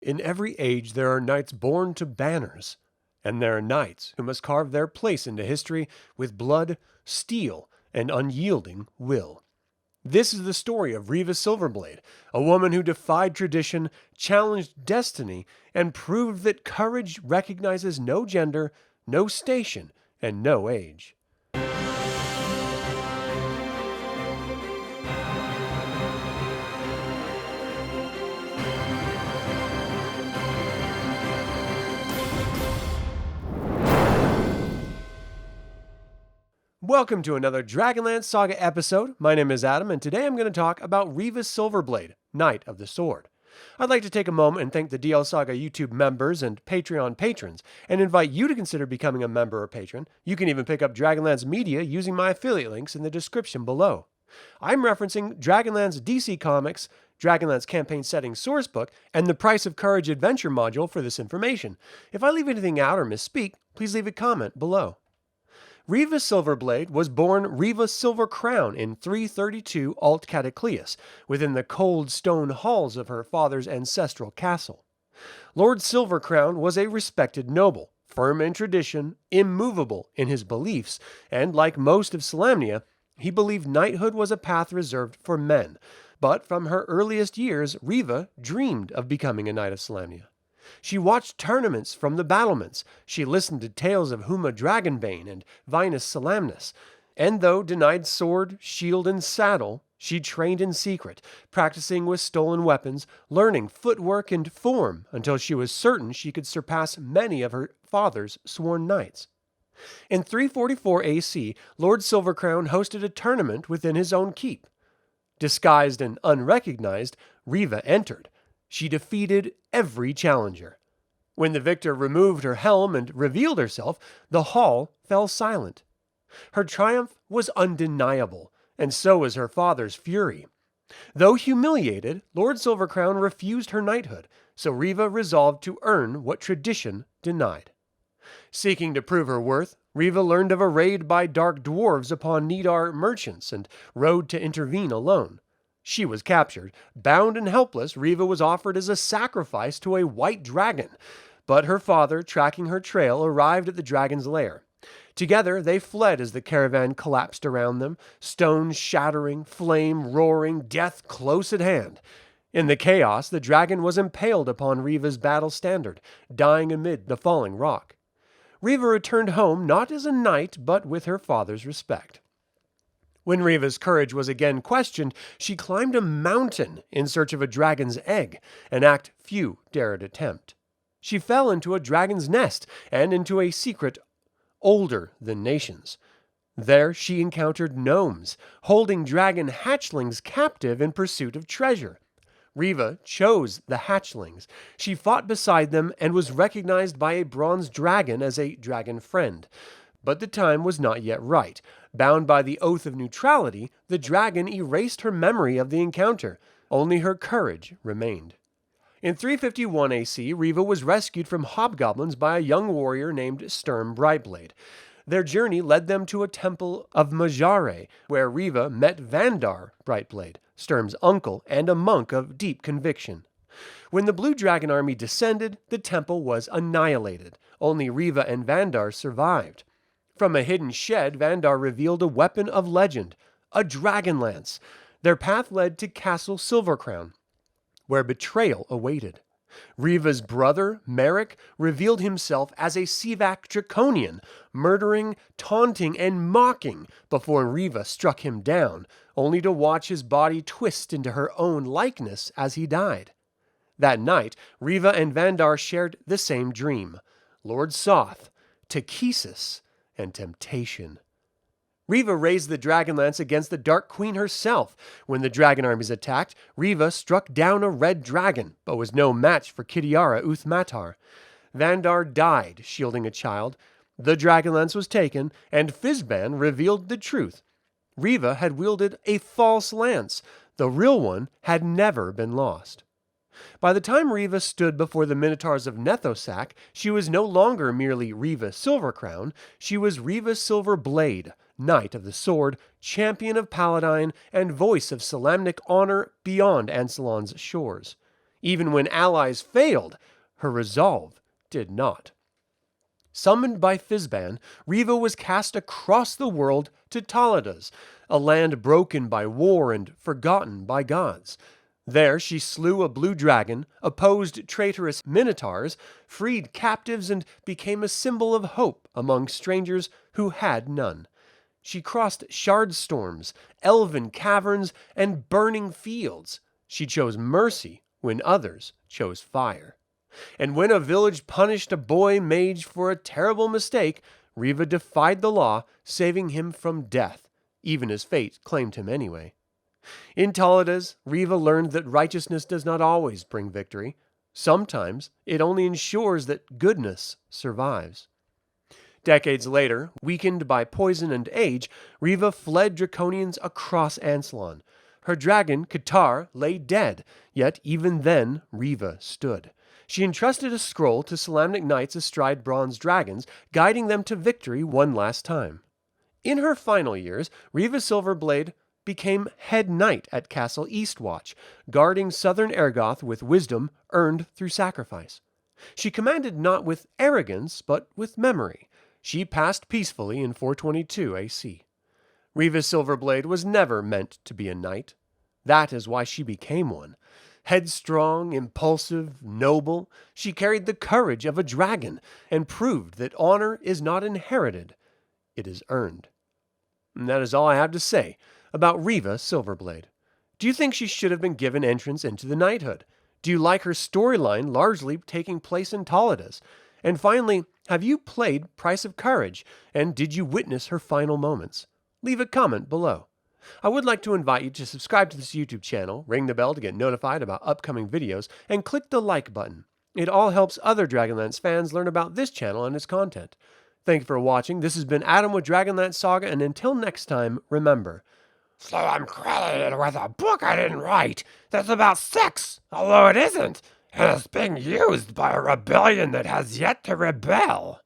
In every age there are knights born to banners, and there are knights who must carve their place into history with blood, steel, and unyielding will. This is the story of Riva Silverblade, a woman who defied tradition, challenged destiny, and proved that courage recognizes no gender, no station, and no age. Welcome to another DragonLance Saga episode. My name is Adam, and today I'm going to talk about Riva Silverblade, Knight of the Sword. I'd like to take a moment and thank the DL Saga YouTube members and Patreon patrons, and invite you to consider becoming a member or patron. You can even pick up Dragonlance media using my affiliate links in the description below. I'm referencing Dragonlance DC Comics, Dragonlance Campaign Settings Sourcebook, and the Price of Courage Adventure module for this information. If I leave anything out or misspeak, please leave a comment below. Riva Silverblade was born Riva Silvercrown in 332 Alt Cataclysm, within the cold stone halls of her father's ancestral castle. Lord Silvercrown was a respected noble, firm in tradition, immovable in his beliefs, and like most of Solamnia, he believed knighthood was a path reserved for men. But from her earliest years, Riva dreamed of becoming a Knight of Solamnia. She watched tournaments from the battlements, she listened to tales of Huma Dragonbane and Vinus Solamnus, and though denied sword, shield, and saddle, she trained in secret, practicing with stolen weapons, learning footwork and form until she was certain she could surpass many of her father's sworn knights. In 344 AC, Lord Silvercrown hosted a tournament within his own keep. Disguised and unrecognized, Riva entered. She defeated every challenger. When the victor removed her helm and revealed herself, the hall fell silent. Her triumph was undeniable, and so was her father's fury. Though humiliated, Lord Silvercrown refused her knighthood, so Riva resolved to earn what tradition denied. Seeking to prove her worth, Riva learned of a raid by dark dwarves upon Nidar merchants and rode to intervene alone. She was captured. Bound and helpless, Riva was offered as a sacrifice to a white dragon, but her father, tracking her trail, arrived at the dragon's lair. Together, they fled as the caravan collapsed around them, stones shattering, flame roaring, death close at hand. In the chaos, the dragon was impaled upon Riva's battle standard, dying amid the falling rock. Riva returned home not as a knight, but with her father's respect. When Riva's courage was again questioned, she climbed a mountain in search of a dragon's egg, an act few dared attempt. She fell into a dragon's nest and into a secret older than nations. There she encountered gnomes, holding dragon hatchlings captive in pursuit of treasure. Riva chose the hatchlings. She fought beside them and was recognized by a bronze dragon as a dragon friend. But the time was not yet right. Bound by the oath of neutrality, the dragon erased her memory of the encounter. Only her courage remained. In 351 AC, Riva was rescued from hobgoblins by a young warrior named Sturm Brightblade. Their journey led them to a temple of Majare, where Riva met Vandar Brightblade, Sturm's uncle and a monk of deep conviction. When the Blue Dragon army descended, the temple was annihilated. Only Riva and Vandar survived. From a hidden shed, Vandar revealed a weapon of legend, a dragonlance. Their path led to Castle Silvercrown, where betrayal awaited. Riva's brother, Merrick, revealed himself as a Sivak Draconian, murdering, taunting, and mocking before Riva struck him down, only to watch his body twist into her own likeness as he died. That night, Riva and Vandar shared the same dream: Lord Soth, Takesis, and temptation. Riva raised the Dragonlance against the Dark Queen herself. When the dragon armies attacked, Riva struck down a red dragon, but was no match for Kitiara Uthmatar. Vandar died, shielding a child. The Dragonlance was taken, and Fizban revealed the truth. Riva had wielded a false lance. The real one had never been lost. By the time Riva stood before the Minotaurs of Nethosak, she was no longer merely Riva Silvercrown, she was Riva Silverblade, Knight of the Sword, champion of Paladine, and voice of Solamnic honor beyond Ansalon's shores. Even when allies failed, her resolve did not. Summoned by Fizban, Riva was cast across the world to Taladas, a land broken by war and forgotten by gods. There she slew a blue dragon, opposed traitorous minotaurs, freed captives, and became a symbol of hope among strangers who had none. She crossed shard storms, elven caverns, and burning fields. She chose mercy when others chose fire. And when a village punished a boy mage for a terrible mistake, Riva defied the law, saving him from death, even as fate claimed him anyway. In Taladas, Riva learned that righteousness does not always bring victory. Sometimes it only ensures that goodness survives. Decades later, weakened by poison and age, Riva fled Draconians across Ansalon. Her dragon, Katar, lay dead, yet even then Riva stood. She entrusted a scroll to Solamnic knights astride bronze dragons, guiding them to victory one last time. In her final years, Riva Silverblade became head knight at Castle Eastwatch, guarding southern Ergoth with wisdom earned through sacrifice. She commanded not with arrogance, but with memory. She passed peacefully in 422 AC. Riva Silverblade was never meant to be a knight. That is why she became one. Headstrong, impulsive, noble, she carried the courage of a dragon and proved that honor is not inherited, it is earned. And that is all I have to say about Riva Silverblade. Do you think she should have been given entrance into the knighthood? Do you like her storyline largely taking place in Taladas? And finally, have you played Price of Courage, and did you witness her final moments? Leave a comment below. I would like to invite you to subscribe to this YouTube channel, ring the bell to get notified about upcoming videos, and click the like button. It all helps other DragonLance fans learn about this channel and its content. Thank you for watching. This has been Adam with DragonLance Saga, and until next time, remember, So I'm credited with a book I didn't write that's about sex, although it isn't, and it's being used by a rebellion that has yet to rebel.